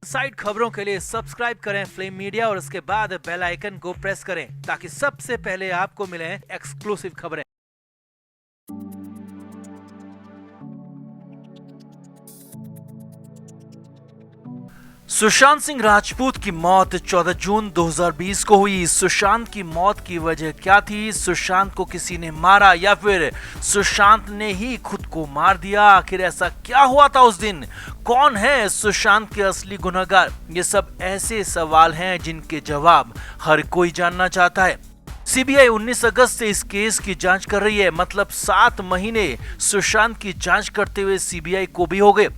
Side खबरों के लिए सब्सक्राइब करें फ्लेम मीडिया और उसके बाद बेल आइकन को प्रेस करें ताकि सबसे पहले आपको मिले एक्सक्लूसिव खबरें। सुशांत सिंह राजपूत की मौत 14 जून 2020 को हुई। सुशांत की मौत की वजह क्या थी? सुशांत को किसी ने मारा या फिर सुशांत ने ही खुद को मार दिया? आखिर ऐसा क्या हुआ था उस दिन? कौन है सुशांत के असली गुनहगार? ये सब ऐसे सवाल हैं जिनके जवाब हर कोई जानना चाहता है। सीबीआई 19 अगस्त से इस केस की जांच कर रही है। मतलब 7 महीने सुशांत की जांच करते हुए सीबीआई को भी हो गए।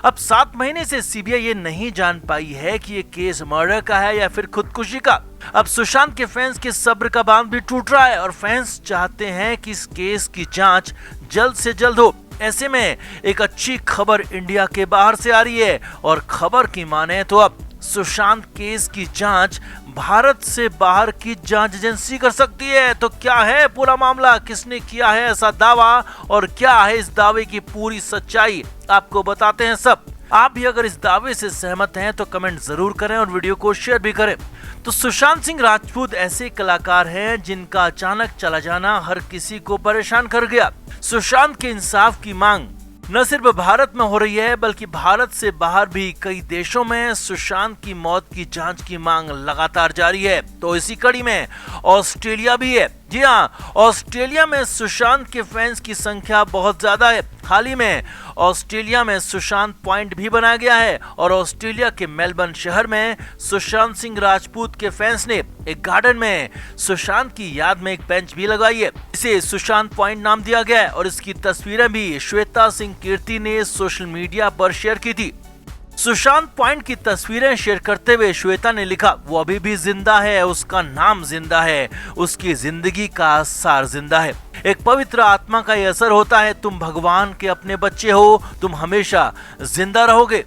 अब 7 महीने से सीबीआई ये नहीं जान पाई है कि ये केस मर्डर का है या फिर खुदकुशी का। अब सुशांत के फैंस के सब्र का बांध भी टूट रहा है और फैंस चाहते हैं कि इस केस की जांच जल्द से जल्द हो। ऐसे में एक अच्छी खबर इंडिया के बाहर से आ रही है और खबर की माने तो अब सुशांत केस की जांच भारत से बाहर की जांच एजेंसी कर सकती है। तो क्या है पूरा मामला? किसने किया है ऐसा दावा और क्या है इस दावे की पूरी सच्चाई? आपको बताते हैं सब। आप भी अगर इस दावे से सहमत हैं तो कमेंट जरूर करें और वीडियो को शेयर भी करें। तो सुशांत सिंह राजपूत ऐसे कलाकार हैं जिनका अचानक चला जाना हर किसी को परेशान कर गया। सुशांत के इंसाफ की मांग न सिर्फ भारत में हो रही है बल्कि भारत से बाहर भी कई देशों में सुशांत की मौत की जांच की मांग लगातार जारी है। तो इसी कड़ी में ऑस्ट्रेलिया भी है। जी हाँ, ऑस्ट्रेलिया में सुशांत के फैंस की संख्या बहुत ज्यादा है। हाल ही में ऑस्ट्रेलिया में सुशांत पॉइंट भी बनाया गया है और ऑस्ट्रेलिया के मेलबर्न शहर में सुशांत सिंह राजपूत के फैंस ने एक गार्डन में सुशांत की याद में एक बेंच भी लगाई है। इसे सुशांत पॉइंट नाम दिया गया है और इसकी तस्वीरें भी श्वेता सिंह कीर्ति ने सोशल मीडिया पर शेयर की थी। सुशांत पॉइंट की तस्वीरें शेयर करते हुए श्वेता ने लिखा, वो अभी भी जिंदा है, उसका नाम जिंदा है, उसकी जिंदगी का सार जिंदा है। एक पवित्र आत्मा का यह असर होता है। तुम भगवान के अपने बच्चे हो, तुम हमेशा जिंदा रहोगे।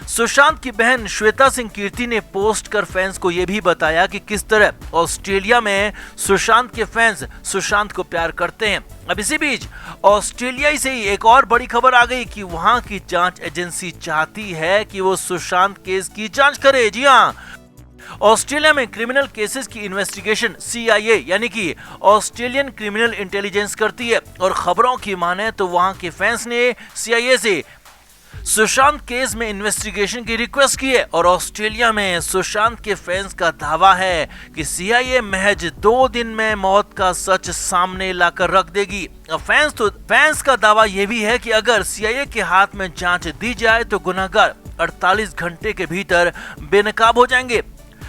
सुशांत की बहन श्वेता सिंह कीर्ति ने पोस्ट कर फैंस को यह भी बताया कि किस तरह ऑस्ट्रेलिया में सुशांत के फैंस सुशांत को प्यार करते हैं। अब इसी बीच ऑस्ट्रेलिया से ही एक और बड़ी खबर आ गई कि वहां की जांच एजेंसी चाहती है कि वो सुशांत केस की जांच करे। जी हाँ, ऑस्ट्रेलिया में क्रिमिनल केसेस की इन्वेस्टिगेशन CIA यानी कि ऑस्ट्रेलियन क्रिमिनल इंटेलिजेंस करती है और खबरों की माने तो वहां के फैंस ने CIA से सुशांत केस में इन्वेस्टिगेशन की रिक्वेस्ट की है और ऑस्ट्रेलिया में सुशांत के फैंस का दावा है कि CIA महज 2 दिन में मौत का सच सामने लाकर रख देगी। फैंस का दावा यह भी है कि अगर CIA के हाथ में जांच दी जाए तो गुनहगार 48 घंटे के भीतर बेनकाब हो जाएंगे।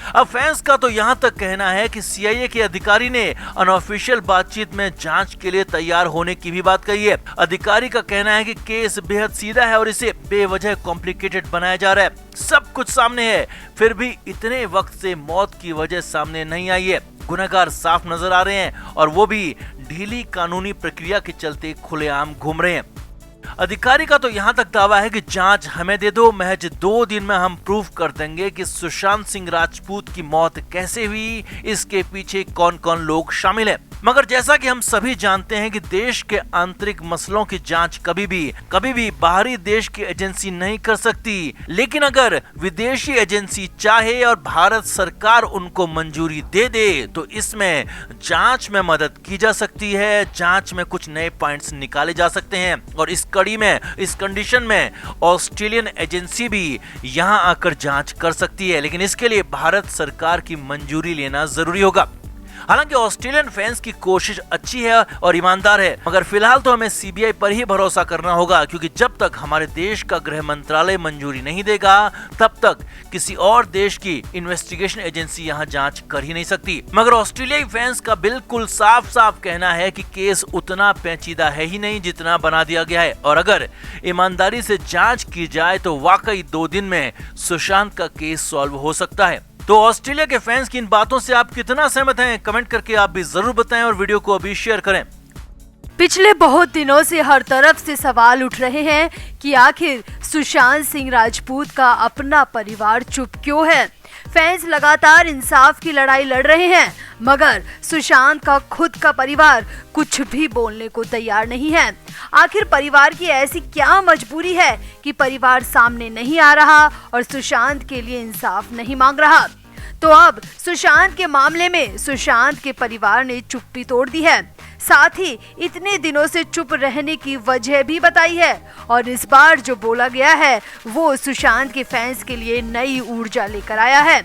अब फैंस का तो यहाँ तक कहना है कि CIA के अधिकारी ने अनऑफिशियल बातचीत में जांच के लिए तैयार होने की भी बात कही है। अधिकारी का कहना है कि केस बेहद सीधा है और इसे बेवजह कॉम्प्लिकेटेड बनाया जा रहा है। सब कुछ सामने है, फिर भी इतने वक्त से मौत की वजह सामने नहीं आई है। गुनहगार साफ नजर आ रहे हैं और वो भी ढीली कानूनी प्रक्रिया के चलते खुलेआम घूम रहे हैं। अधिकारी का तो यहाँ तक दावा है कि जांच हमें दे दो, महज 2 दिन में हम प्रूफ कर देंगे कि सुशांत सिंह राजपूत की मौत कैसे हुई, इसके पीछे कौन कौन लोग शामिल हैं। मगर जैसा कि हम सभी जानते हैं कि देश के आंतरिक मसलों की जांच कभी भी बाहरी देश की एजेंसी नहीं कर सकती। लेकिन अगर विदेशी एजेंसी चाहे और भारत सरकार उनको मंजूरी दे दे तो इसमें जांच में मदद की जा सकती है, जांच में कुछ नए पॉइंट्स निकाले जा सकते हैं और इस कड़ी में, इस कंडीशन में ऑस्ट्रेलियन एजेंसी भी यहां आकर जांच कर सकती है। लेकिन इसके लिए भारत सरकार की मंजूरी लेना जरूरी होगा। हालांकि ऑस्ट्रेलियन फैंस की कोशिश अच्छी है और ईमानदार है, मगर फिलहाल तो हमें सीबीआई पर ही भरोसा करना होगा क्योंकि जब तक हमारे देश का गृह मंत्रालय मंजूरी नहीं देगा तब तक किसी और देश की इन्वेस्टिगेशन एजेंसी यहां जांच कर ही नहीं सकती। मगर ऑस्ट्रेलियाई फैंस का बिल्कुल साफ साफ कहना है कि केस उतना पेचीदा है ही नहीं जितना बना दिया गया है और अगर ईमानदारी से जांच की जाए तो वाकई 2 दिन में सुशांत का केस सॉल्व हो सकता है। तो ऑस्ट्रेलिया के फैंस की इन बातों से आप कितना सहमत हैं? कमेंट करके आप भी जरूर बताएं और वीडियो को अभी शेयर करें। पिछले बहुत दिनों से हर तरफ से सवाल उठ रहे हैं कि आखिर सुशांत सिंह राजपूत का अपना परिवार चुप क्यों है। फैंस लगातार इंसाफ की लड़ाई लड़ रहे हैं, मगर सुशांत का खुद का परिवार कुछ भी बोलने को तैयार नहीं है। आखिर परिवार की ऐसी क्या मजबूरी है कि परिवार सामने नहीं आ रहा और सुशांत के लिए इंसाफ नहीं मांग रहा। तो अब सुशांत के मामले में सुशांत के परिवार ने चुप्पी तोड़ दी है, साथ ही इतने दिनों से चुप रहने की वजह भी बताई है और इस बार जो बोला गया है वो सुशांत के फैंस के लिए नई ऊर्जा लेकर आया है।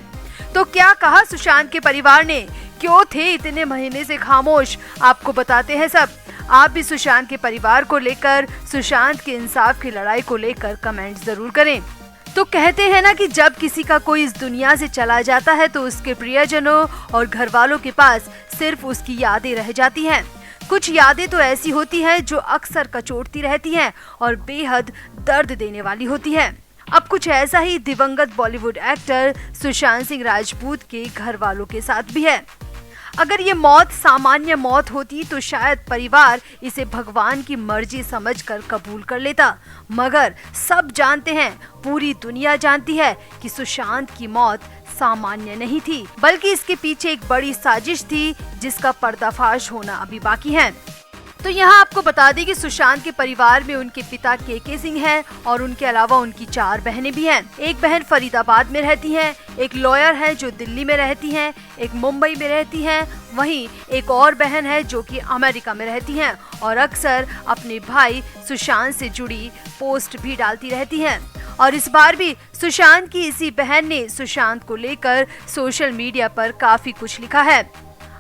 तो क्या कहा सुशांत के परिवार ने, क्यों थे इतने महीने से खामोश, आपको बताते हैं सब। आप भी सुशांत के परिवार को लेकर, सुशांत के इंसाफ की लड़ाई को लेकर कमेंट जरूर करें। तो कहते हैं ना कि जब किसी का कोई इस दुनिया से चला जाता है तो उसके प्रियजनों और घर वालों के पास सिर्फ उसकी यादें रह जाती हैं। कुछ यादें तो ऐसी होती हैं जो अक्सर कचोटती रहती हैं और बेहद दर्द देने वाली होती है। अब कुछ ऐसा ही दिवंगत बॉलीवुड एक्टर सुशांत सिंह राजपूत के घर वालों के साथ भी है। अगर ये मौत सामान्य मौत होती तो शायद परिवार इसे भगवान की मर्जी समझकर कबूल कर लेता, मगर सब जानते हैं, पूरी दुनिया जानती है कि सुशांत की मौत सामान्य नहीं थी, बल्कि इसके पीछे एक बड़ी साजिश थी जिसका पर्दाफाश होना अभी बाकी है। तो यहाँ आपको बता दें कि सुशांत के परिवार में उनके पिता के सिंह हैं और उनके अलावा उनकी 4 बहनें भी हैं। एक बहन फरीदाबाद में रहती है, एक लॉयर है जो दिल्ली में रहती हैं, एक मुंबई में रहती हैं, वहीं एक और बहन है जो कि अमेरिका में रहती हैं और अक्सर अपने भाई सुशांत से जुड़ी पोस्ट भी डालती रहती हैं। और इस बार भी सुशांत की इसी बहन ने सुशांत को लेकर सोशल मीडिया पर काफी कुछ लिखा है।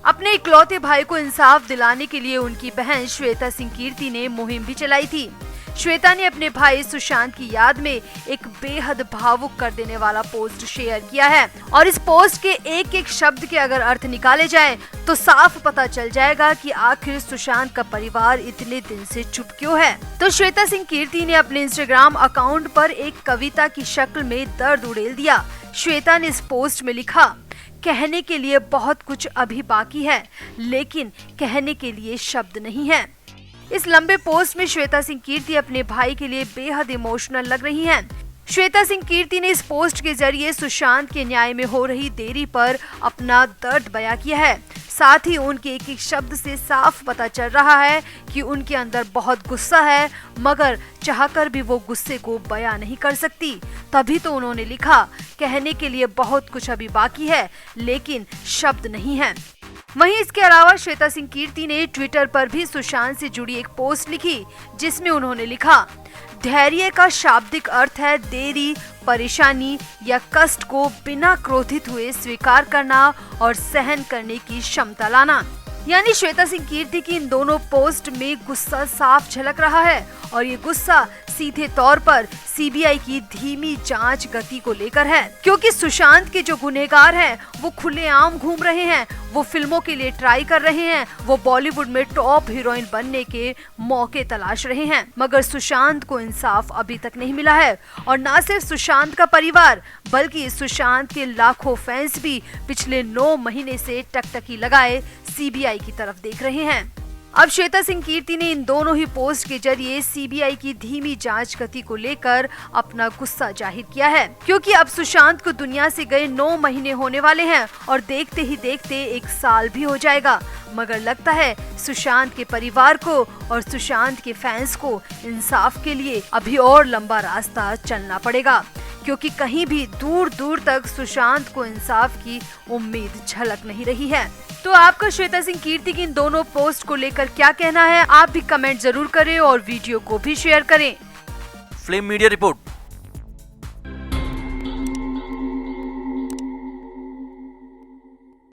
अपने इकलौते भाई को इंसाफ दिलाने के लिए उनकी बहन श्वेता सिंह कीर्ति ने मुहिम भी चलाई थी। श्वेता ने अपने भाई सुशांत की याद में एक बेहद भावुक कर देने वाला पोस्ट शेयर किया है और इस पोस्ट के एक एक शब्द के अगर अर्थ निकाले जाएं तो साफ पता चल जाएगा कि आखिर सुशांत का परिवार इतने दिन से चुप क्यों है। तो श्वेता सिंह कीर्ति ने अपने इंस्टाग्राम अकाउंट पर एक कविता की शक्ल में दर्द उड़ेल दिया। श्वेता ने इस पोस्ट में लिखा, कहने के लिए बहुत कुछ अभी बाकी है, लेकिन कहने के लिए शब्द नहीं है। इस लंबे पोस्ट में श्वेता सिंह कीर्ति अपने भाई के लिए बेहद इमोशनल लग रही हैं। श्वेता सिंह कीर्ति ने इस पोस्ट के जरिए सुशांत के न्याय में हो रही देरी पर अपना दर्द बयां किया है। साथ ही उनके एक एक शब्द से साफ पता चल रहा है कि उनके अंदर बहुत गुस्सा है, मगर चाहकर भी वो गुस्से को बयां नहीं कर सकती। तभी तो उन्होंने लिखा, कहने के लिए बहुत कुछ अभी बाकी है, लेकिन शब्द नहीं है। वहीं इसके अलावा श्वेता सिंह कीर्ति ने ट्विटर पर भी सुशांत से जुड़ी एक पोस्ट लिखी, जिसमें उन्होंने लिखा, धैर्य का शाब्दिक अर्थ है देरी, परेशानी या कष्ट को बिना क्रोधित हुए स्वीकार करना और सहन करने की क्षमता लाना। यानी श्वेता सिंह कीर्ति की इन दोनों पोस्ट में गुस्सा साफ झलक रहा है और ये गुस्सा सीधे तौर पर सीबीआई की धीमी जांच गति को लेकर है, क्योंकि सुशांत के जो गुनहगार हैं वो खुलेआम घूम रहे हैं, वो फिल्मों के लिए ट्राई कर रहे हैं, वो बॉलीवुड में टॉप हीरोइन बनने के मौके तलाश रहे हैं, मगर सुशांत को इंसाफ अभी तक नहीं मिला है। और न सिर्फ सुशांत का परिवार बल्कि सुशांत के लाखों फैंस भी पिछले 9 महीने से टकटकी लगाए सीबीआई की तरफ देख रहे हैं। अब श्वेता सिंह कीर्ति ने इन दोनों ही पोस्ट के जरिए सीबीआई की धीमी जांच गति को लेकर अपना गुस्सा जाहिर किया है, क्योंकि अब सुशांत को दुनिया से गए 9 महीने होने वाले हैं और देखते ही देखते 1 साल भी हो जाएगा, मगर लगता है सुशांत के परिवार को और सुशांत के फैंस को इंसाफ के लिए अभी और लंबा रास्ता चलना पड़ेगा, क्योंकि कहीं भी दूर दूर तक सुशांत को इंसाफ की उम्मीद झलक नहीं रही है। तो आपका श्वेता सिंह कीर्ति की इन दोनों पोस्ट को लेकर क्या कहना है, आप भी कमेंट जरूर करें और वीडियो को भी शेयर करें। Film media report.